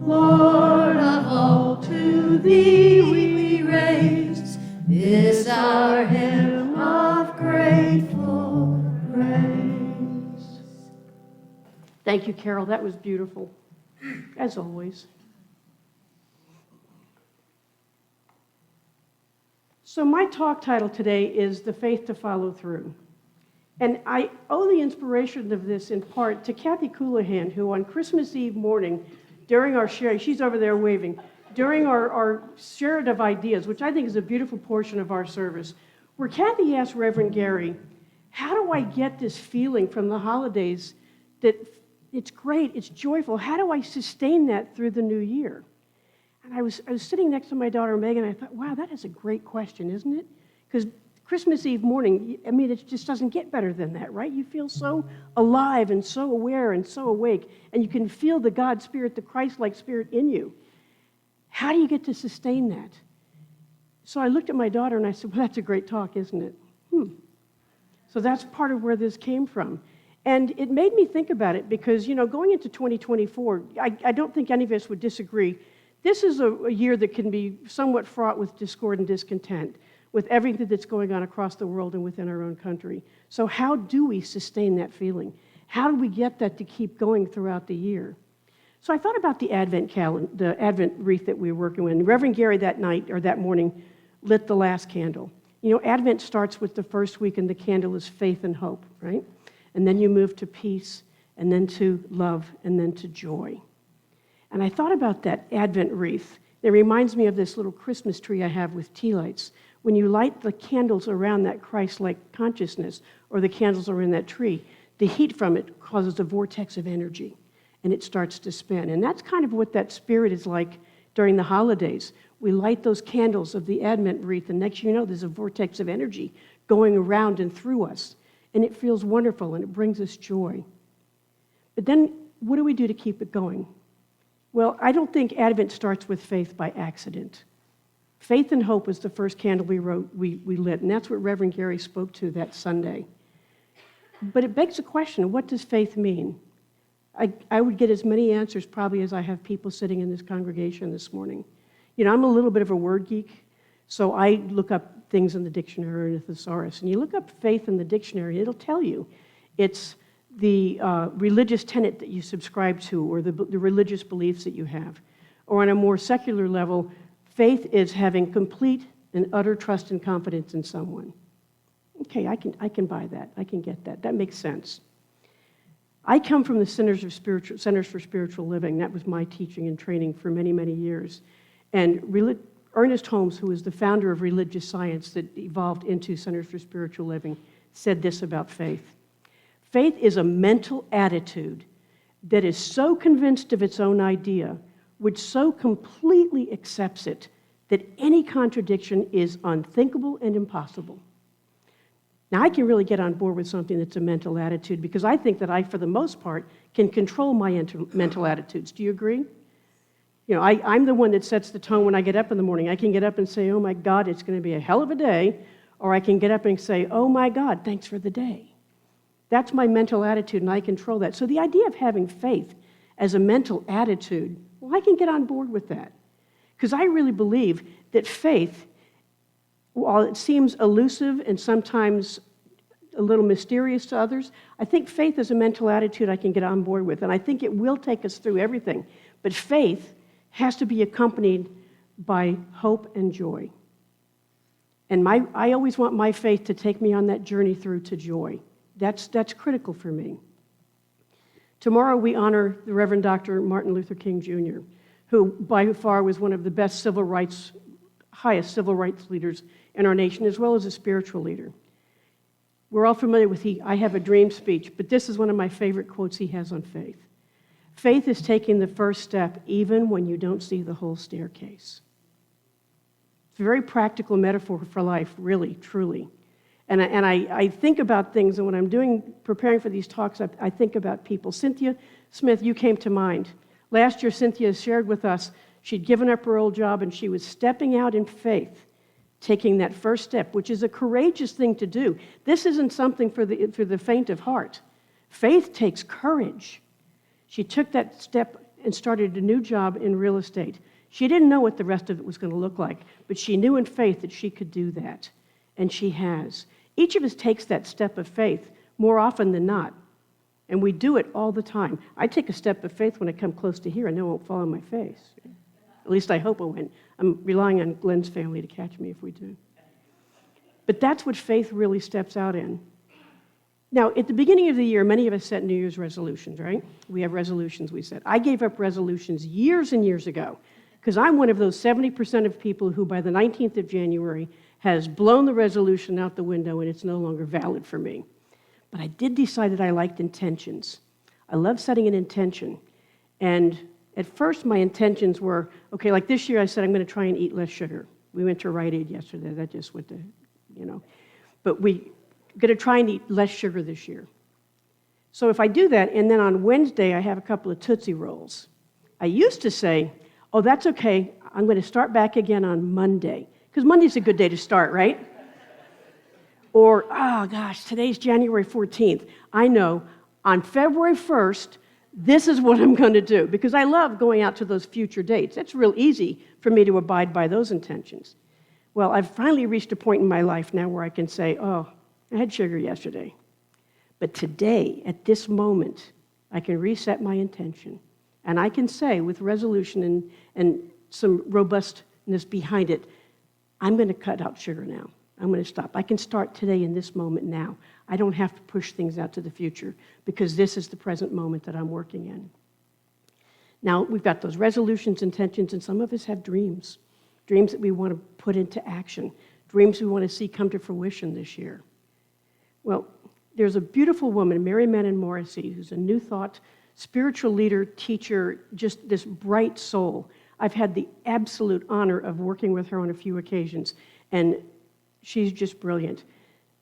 Lord of all, to thee we raise this our hymn of grateful praise. Thank you, Carol. That was beautiful, as always. So my talk title today is The Faith to Follow Through. And I owe the inspiration of this in part to Kathy Coulihan, who on Christmas Eve morning, during our sharing, she's over there waving, during our sharing of ideas, which I think is a beautiful portion of our service, where Kathy asked Reverend Gary, how do I get this feeling from the holidays that it's great, it's joyful, how do I sustain that through the new year? And I was sitting next to my daughter Megan, and I thought, wow, that is a great question, isn't it? Because Christmas Eve morning, I mean, it just doesn't get better than that, right? You feel so alive and so aware and so awake, and you can feel the God Spirit, the Christ-like Spirit in you. How do you get to sustain that? So I looked at my daughter and I said, well, that's a great talk, isn't it? So that's part of where this came from. And it made me think about it because, you know, going into 2024, I don't think any of us would disagree. This is a year that can be somewhat fraught with discord and discontent, with everything that's going on across the world and within our own country. So how do we sustain that feeling? How do we get that to keep going throughout the year? So I thought about the Advent wreath that we were working with. And Reverend Gary that night, or that morning, lit the last candle. You know, Advent starts with the first week, and the candle is faith and hope, right? And then you move to peace, and then to love, and then to joy. And I thought about that Advent wreath. It reminds me of this little Christmas tree I have with tea lights. When you light the candles around that Christ-like consciousness, or the candles around that tree, the heat from it causes a vortex of energy, and it starts to spin. And that's kind of what that spirit is like during the holidays. We light those candles of the Advent wreath, and next you know, there's a vortex of energy going around and through us. And it feels wonderful, and it brings us joy. But then, what do we do to keep it going? Well, I don't think Advent starts with faith by accident. Faith and hope was the first candle we lit, and that's what Reverend Gary spoke to that Sunday. But it begs the question, what does faith mean? I would get as many answers probably as I have people sitting in this congregation this morning. You know, I'm a little bit of a word geek, so I look up things in the dictionary or in the thesaurus. And you look up faith in the dictionary, it'll tell you it's the religious tenet that you subscribe to, or the religious beliefs that you have. Or on a more secular level, faith is having complete and utter trust and confidence in someone. Okay, I can buy that. I can get that. That makes sense. I come from the Centers for Spiritual Living. That was my teaching and training for many, many years. And Ernest Holmes, who was the founder of religious science that evolved into Centers for Spiritual Living, said this about faith. Faith is a mental attitude that is so convinced of its own idea, which so completely accepts it, that any contradiction is unthinkable and impossible. Now, I can really get on board with something that's a mental attitude because I think that I, for the most part, can control my mental attitudes. Do you agree? You know, I'm the one that sets the tone when I get up in the morning. I can get up and say, oh my God, it's going to be a hell of a day. Or I can get up and say, oh my God, thanks for the day. That's my mental attitude, and I control that. So the idea of having faith as a mental attitude, well, I can get on board with that. Because I really believe that faith, while it seems elusive and sometimes a little mysterious to others, I think faith is a mental attitude I can get on board with, and I think it will take us through everything. But faith has to be accompanied by hope and joy. And I always want my faith to take me on that journey through to joy. That's critical for me. Tomorrow we honor the Reverend Dr. Martin Luther King Jr., who by far was one of the best highest civil rights leaders in our nation, as well as a spiritual leader. We're all familiar with I have a dream speech, but this is one of my favorite quotes he has on faith. Faith is taking the first step even when you don't see the whole staircase. It's a very practical metaphor for life, really, truly. And I think about things, and when I'm preparing for these talks, I think about people. Cynthia Smith, you came to mind. Last year, Cynthia shared with us she'd given up her old job, and she was stepping out in faith, taking that first step, which is a courageous thing to do. This isn't something for the faint of heart. Faith takes courage. She took that step and started a new job in real estate. She didn't know what the rest of it was going to look like, but she knew in faith that she could do that, and she has. Each of us takes that step of faith more often than not, and we do it all the time. I take a step of faith when I come close to here, and I know it won't fall on my face. At least I hope it won't. I'm relying on Glenn's family to catch me if we do. But that's what faith really steps out in. Now, at the beginning of the year, many of us set New Year's resolutions, right? We have resolutions we set. I gave up resolutions years and years ago because I'm one of those 70% of people who by the 19th of January has blown the resolution out the window and it's no longer valid for me. But I did decide that I liked intentions. I love setting an intention. And at first, my intentions were, okay, like this year I said I'm going to try and eat less sugar. We went to Rite Aid yesterday. That just went to, But we're going to try and eat less sugar this year. So if I do that, and then on Wednesday I have a couple of Tootsie Rolls, I used to say, oh, that's okay, I'm going to start back again on Monday. Because Monday's a good day to start, right? Or, oh gosh, today's January 14th. I know, on February 1st, this is what I'm going to do. Because I love going out to those future dates. It's real easy for me to abide by those intentions. Well, I've finally reached a point in my life now where I can say, oh, I had sugar yesterday. But today, at this moment, I can reset my intention. And I can say with resolution and some robustness behind it, I'm going to cut out sugar now. I'm going to stop. I can start today in this moment now. I don't have to push things out to the future because this is the present moment that I'm working in. Now, we've got those resolutions, intentions, and some of us have dreams. Dreams that we want to put into action. Dreams we want to see come to fruition this year. Well, there's a beautiful woman, Mary Menon Morrissey, who's a New Thought spiritual leader, teacher, just this bright soul. I've had the absolute honor of working with her on a few occasions, and she's just brilliant.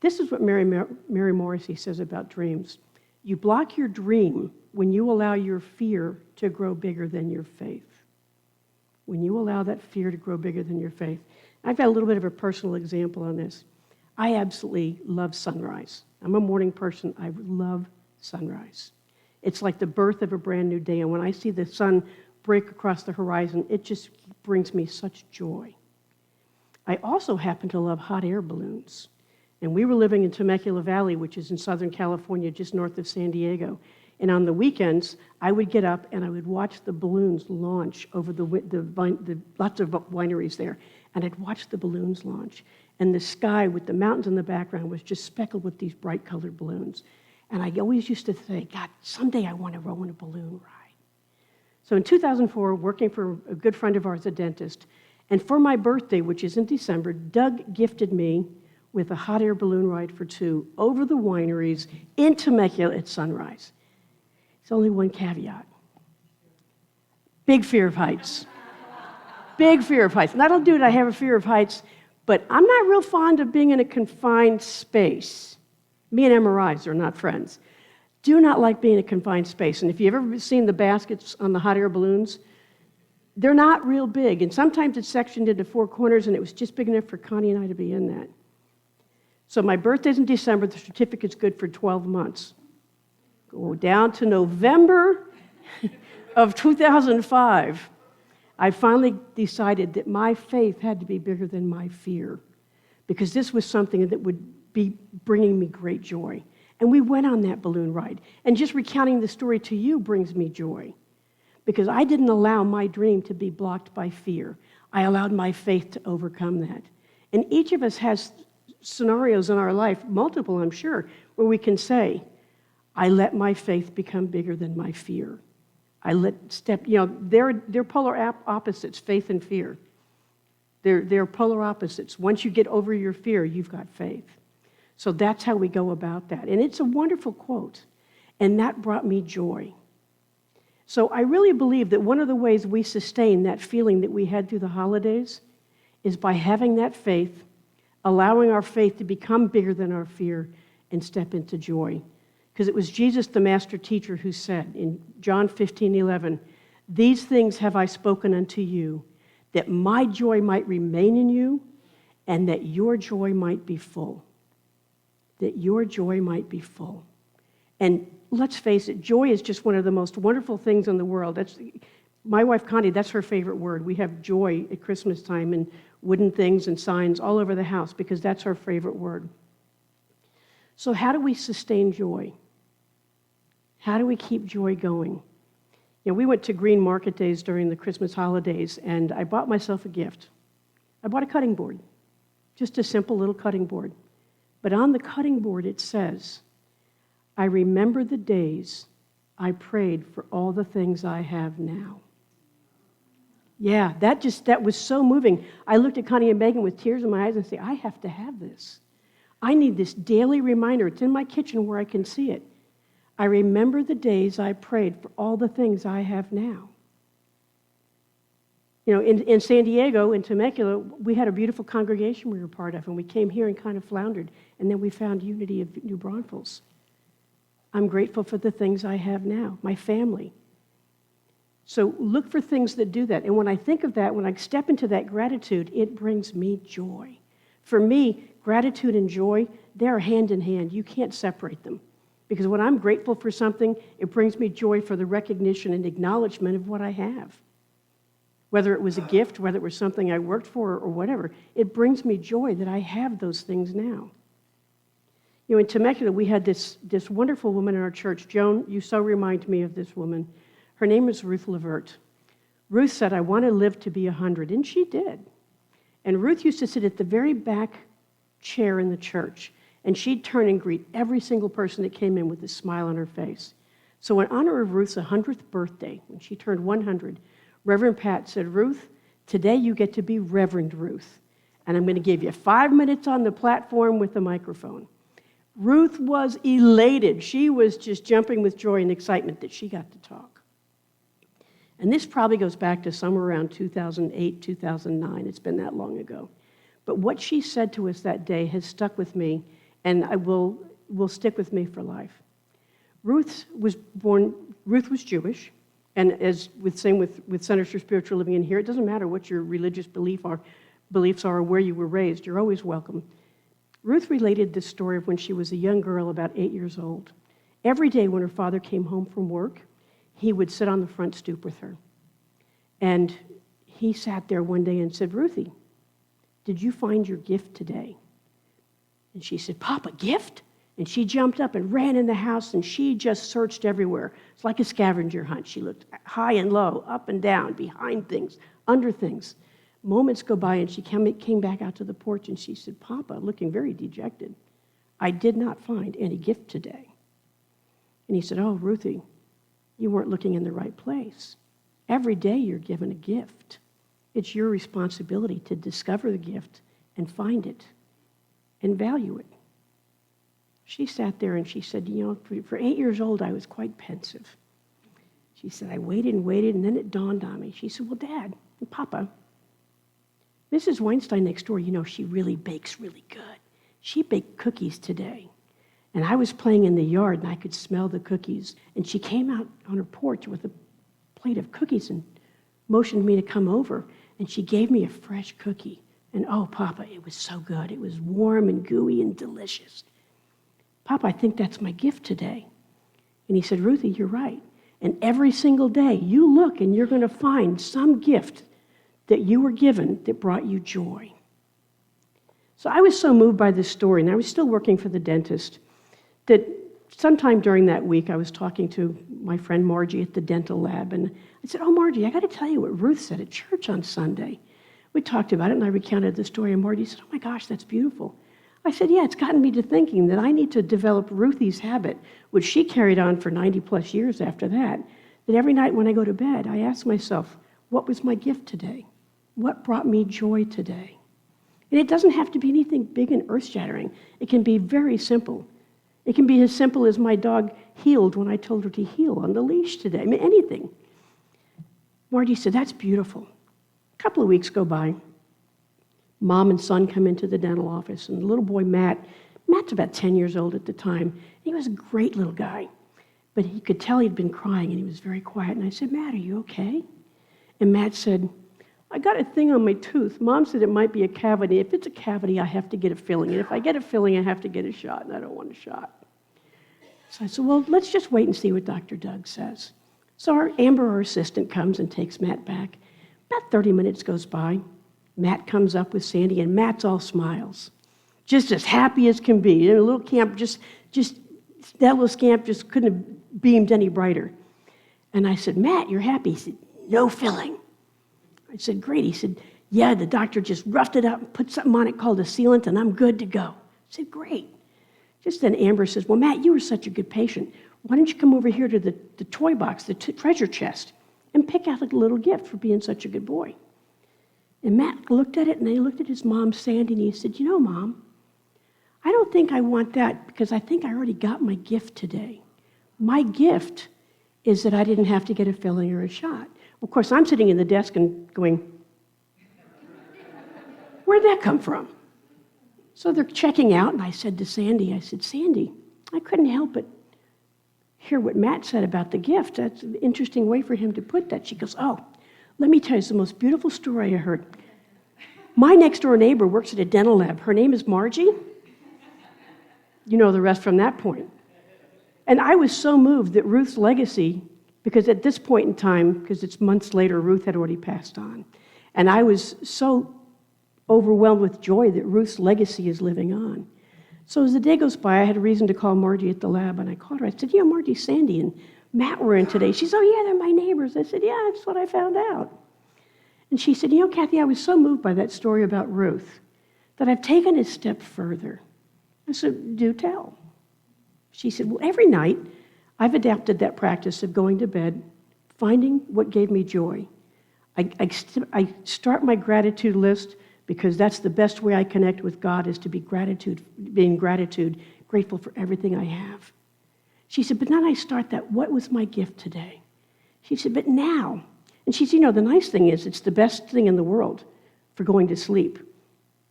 This is what Mary Morrissey says about dreams. You block your dream when you allow your fear to grow bigger than your faith. When you allow that fear to grow bigger than your faith. I've got a little bit of a personal example on this. I absolutely love sunrise. I'm a morning person. I love sunrise. It's like the birth of a brand new day, and when I see the sun break across the horizon, it just brings me such joy. I also happen to love hot air balloons. And we were living in Temecula Valley, which is in Southern California, just north of San Diego. And on the weekends, I would get up and I would watch the balloons launch over the lots of wineries there. And I'd watch the balloons launch. And the sky with the mountains in the background was just speckled with these bright colored balloons. And I always used to think, God, someday I want to row in a balloon ride. So in 2004, working for a good friend of ours, a dentist, and for my birthday, which is in December, Doug gifted me with a hot air balloon ride for two over the wineries in Temecula at sunrise. It's only one caveat. Big fear of heights. Big fear of heights. Not only do I have a fear of heights, but I'm not real fond of being in a confined space. Me and MRIs are not friends. Do not like being in a confined space. And if you've ever seen the baskets on the hot air balloons, they're not real big. And sometimes it's sectioned into four corners, and it was just big enough for Connie and I to be in that. So my birthday's in December. The certificate's good for 12 months. Go down to November of 2005. I finally decided that my faith had to be bigger than my fear because this was something that would be bringing me great joy. And we went on that balloon ride. And just recounting the story to you brings me joy because I didn't allow my dream to be blocked by fear. I allowed my faith to overcome that. And each of us has scenarios in our life, multiple I'm sure, where we can say, I let my faith become bigger than my fear. They're polar opposites, faith and fear. They're polar opposites. Once you get over your fear, you've got faith. So that's how we go about that. And it's a wonderful quote. And that brought me joy. So I really believe that one of the ways we sustain that feeling that we had through the holidays is by having that faith, allowing our faith to become bigger than our fear and step into joy. Because it was Jesus, the master teacher, who said in John 15:11, "These things have I spoken unto you, that my joy might remain in you, and that your joy might be full." That your joy might be full. And let's face it, joy is just one of the most wonderful things in the world. That's my wife, Connie, that's her favorite word. We have joy at Christmas time and wooden things and signs all over the house because that's our favorite word. So how do we sustain joy? How do we keep joy going? You know, we went to Green Market Days during the Christmas holidays, and I bought myself a gift. I bought a cutting board, just a simple little cutting board. But on the cutting board it says, I remember the days I prayed for all the things I have now. Yeah, that was so moving. I looked at Connie and Megan with tears in my eyes and said, I have to have this. I need this daily reminder. It's in my kitchen where I can see it. I remember the days I prayed for all the things I have now. You know, in San Diego, in Temecula, we had a beautiful congregation we were part of, and we came here and kind of floundered, and then we found Unity of New Braunfels. I'm grateful for the things I have now, my family. So look for things that do that. And when I think of that, when I step into that gratitude, it brings me joy. For me, gratitude and joy, they're hand in hand. You can't separate them. Because when I'm grateful for something, it brings me joy for the recognition and acknowledgement of what I have. Whether it was a gift, whether it was something I worked for, or whatever, it brings me joy that I have those things now. You know, in Temecula, we had this wonderful woman in our church. Joan, you so remind me of this woman. Her name is Ruth Levert. Ruth said, I want to live to be 100, and she did. And Ruth used to sit at the very back chair in the church, and she'd turn and greet every single person that came in with a smile on her face. So in honor of Ruth's 100th birthday, when she turned 100, Reverend Pat said, Ruth, today you get to be Reverend Ruth, and I'm going to give you 5 minutes on the platform with the microphone. Ruth was elated. She was just jumping with joy and excitement that she got to talk. And this probably goes back to somewhere around 2008, 2009. It's been that long ago. But what she said to us that day has stuck with me, and will stick with me for life. Ruth was Jewish, and as with Centers for Spiritual Living in here, it doesn't matter what your religious beliefs are or where you were raised, you're always welcome. Ruth related this story of when she was a young girl, about 8 years old. Every day when her father came home from work, he would sit on the front stoop with her. And he sat there one day and said, Ruthie, did you find your gift today? And she said, Papa, gift? And she jumped up and ran in the house, and she just searched everywhere. It's like a scavenger hunt. She looked high and low, up and down, behind things, under things. Moments go by, and she came back out to the porch, and she said, Papa, looking very dejected, I did not find any gift today. And he said, oh, Ruthie, you weren't looking in the right place. Every day you're given a gift. It's your responsibility to discover the gift and find it and value it. She sat there and she said, you know, for 8 years old, I was quite pensive. She said, I waited and waited, and then it dawned on me. She said, well, Dad and Papa, Mrs. Weinstein next door, you know, she really bakes really good. She baked cookies today. And I was playing in the yard, and I could smell the cookies. And she came out on her porch with a plate of cookies and motioned me to come over. And she gave me a fresh cookie. And oh, Papa, it was so good. It was warm and gooey and delicious. Papa, I think that's my gift today. And he said, Ruthie, you're right. And every single day, you look and you're going to find some gift that you were given that brought you joy. So I was so moved by this story, and I was still working for the dentist, that sometime during that week, I was talking to my friend Margie at the dental lab, and I said, oh, Margie, I got to tell you what Ruth said at church on Sunday. We talked about it, and I recounted the story, and Margie said, oh my gosh, that's beautiful. I said, yeah, it's gotten me to thinking that I need to develop Ruthie's habit, which she carried on for 90 plus years after that every night when I go to bed, I ask myself, what was my gift today? What brought me joy today? And it doesn't have to be anything big and earth-shattering. It can be very simple. It can be as simple as my dog heeled when I told her to heel on the leash today. I mean, anything. Margie said, that's beautiful. A couple of weeks go by. Mom and son come into the dental office, and the little boy, Matt's about 10 years old at the time. He was a great little guy, but he could tell he'd been crying, and he was very quiet. And I said, Matt, are you okay? And Matt said, I got a thing on my tooth. Mom said it might be a cavity. If it's a cavity, I have to get a filling. And if I get a filling, I have to get a shot, and I don't want a shot. So I said, well, let's just wait and see what Dr. Doug says. So Amber, our assistant, comes and takes Matt back. About 30 minutes goes by. Matt comes up with Sandy, and Matt's all smiles, just as happy as can be. And a little camp, just that little scamp just couldn't have beamed any brighter. And I said, Matt, you're happy? He said, no filling. I said, great. He said, yeah, the doctor just roughed it up and put something on it called a sealant, and I'm good to go. I said, great. Just then Amber says, well, Matt, you were such a good patient. Why don't you come over here to the toy box, the treasure chest, and pick out a little gift for being such a good boy? And Matt looked at it, and then he looked at his mom, Sandy, and he said, you know, Mom, I don't think I want that because I think I already got my gift today. My gift is that I didn't have to get a filling or a shot. Of course, I'm sitting in the desk and going, where'd that come from? So they're checking out, and I said to Sandy, Sandy, I couldn't help but hear what Matt said about the gift. That's an interesting way for him to put that. She goes, oh, let me tell you, it's the most beautiful story I heard. My next-door neighbor works at a dental lab. Her name is Margie. You know the rest from that point. And I was so moved that Ruth's legacy, because at this point in time, because it's months later, Ruth had already passed on. And I was so overwhelmed with joy that Ruth's legacy is living on. So as the day goes by, I had a reason to call Margie at the lab, and I called her. I said, Margie, Sandy and Matt were in today. She said, oh, yeah, they're my neighbors. I said, yeah, that's what I found out. And she said, Kathy, I was so moved by that story about Ruth that I've taken it a step further. I said, do tell. She said, well, every night I've adapted that practice of going to bed, finding what gave me joy. I start my gratitude list because that's the best way I connect with God is to be grateful for everything I have. She said, but then I start that, what was my gift today? She said, but now, and she said, the nice thing is it's the best thing in the world for going to sleep.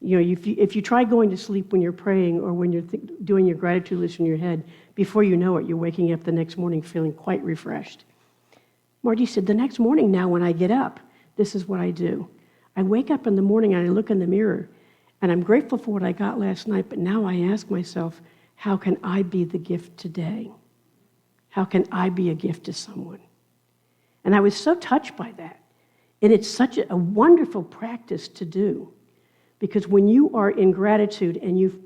If you try going to sleep when you're praying or when you're doing your gratitude list in your head, before you know it, you're waking up the next morning feeling quite refreshed. Margie said, the next morning now when I get up, this is what I do. I wake up in the morning and I look in the mirror, and I'm grateful for what I got last night, but now I ask myself, how can I be the gift today? How can I be a gift to someone? And I was so touched by that. And it's such a wonderful practice to do. Because when you are in gratitude and you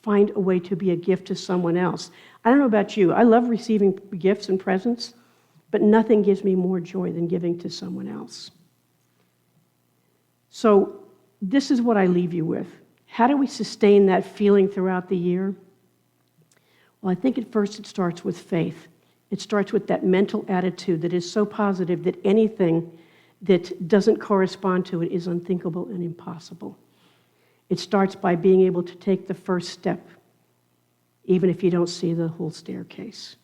find a way to be a gift to someone else, I don't know about you, I love receiving gifts and presents, but nothing gives me more joy than giving to someone else. So this is what I leave you with. How do we sustain that feeling throughout the year? Well, I think at first it starts with faith. It starts with that mental attitude that is so positive that anything that doesn't correspond to it is unthinkable and impossible. It starts by being able to take the first step, even if you don't see the whole staircase.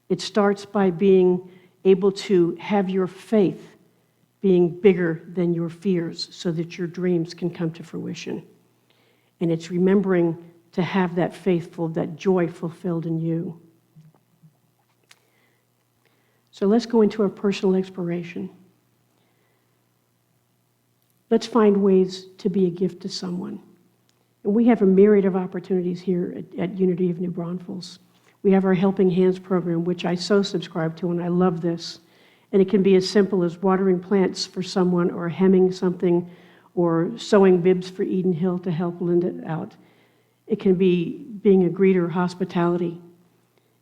It starts by being able to have your faith being bigger than your fears so that your dreams can come to fruition. And it's remembering to have that faithful, that joy fulfilled in you. So let's go into our personal exploration. Let's find ways to be a gift to someone. And we have a myriad of opportunities here at Unity of New Braunfels. We have our Helping Hands program, which I so subscribe to, and I love this. And it can be as simple as watering plants for someone or hemming something or sewing bibs for Eden Hill to help Linda out. It can be being a greeter, hospitality.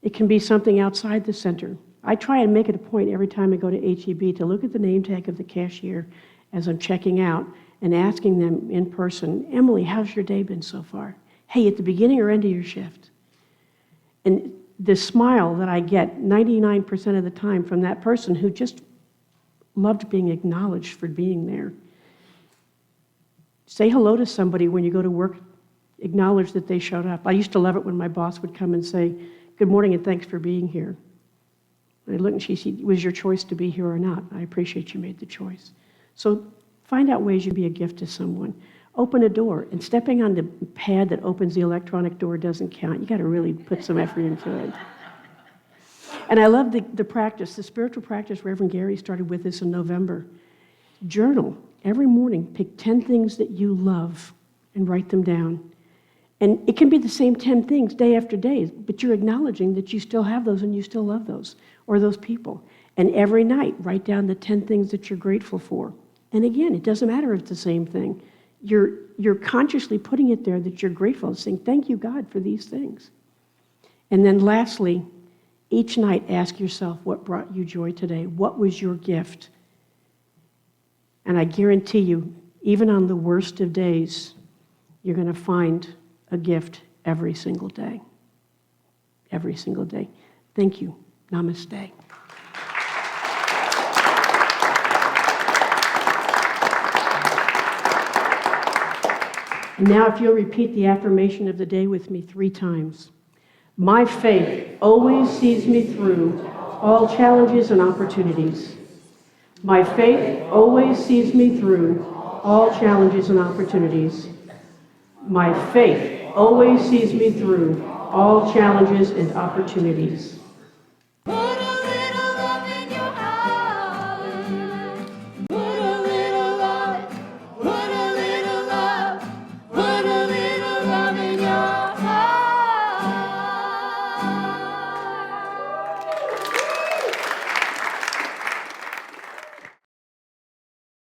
It can be something outside the center. I try and make it a point every time I go to HEB to look at the name tag of the cashier as I'm checking out and asking them in person, Emily, how's your day been so far? Hey, at the beginning or end of your shift? And the smile that I get 99% of the time from that person who just loved being acknowledged for being there. Say hello to somebody when you go to work. Acknowledge that they showed up. I used to love it when my boss would come and say, good morning and thanks for being here. And I looked and she said, was your choice to be here or not? I appreciate you made the choice. So find out ways you can be a gift to someone. Open a door, and stepping on the pad that opens the electronic door doesn't count. You got to really put some effort into it. And I love the practice, the spiritual practice Reverend Gary started with us in November. Journal every morning. Pick 10 things that you love and write them down. And it can be the same 10 things day after day, but you're acknowledging that you still have those and you still love those or those people. And every night, write down the 10 things that you're grateful for. And again, it doesn't matter if it's the same thing. You're consciously putting it there that you're grateful, saying, thank you, God, for these things. And then lastly, each night ask yourself, what brought you joy today? What was your gift? And I guarantee you, even on the worst of days, you're going to find a gift every single day. Every single day. Thank you. Namaste. And now if you'll repeat the affirmation of the day with me 3 times. My faith always sees me through all challenges and opportunities. My faith always sees me through all challenges and opportunities. My faith always sees me through all challenges and opportunities.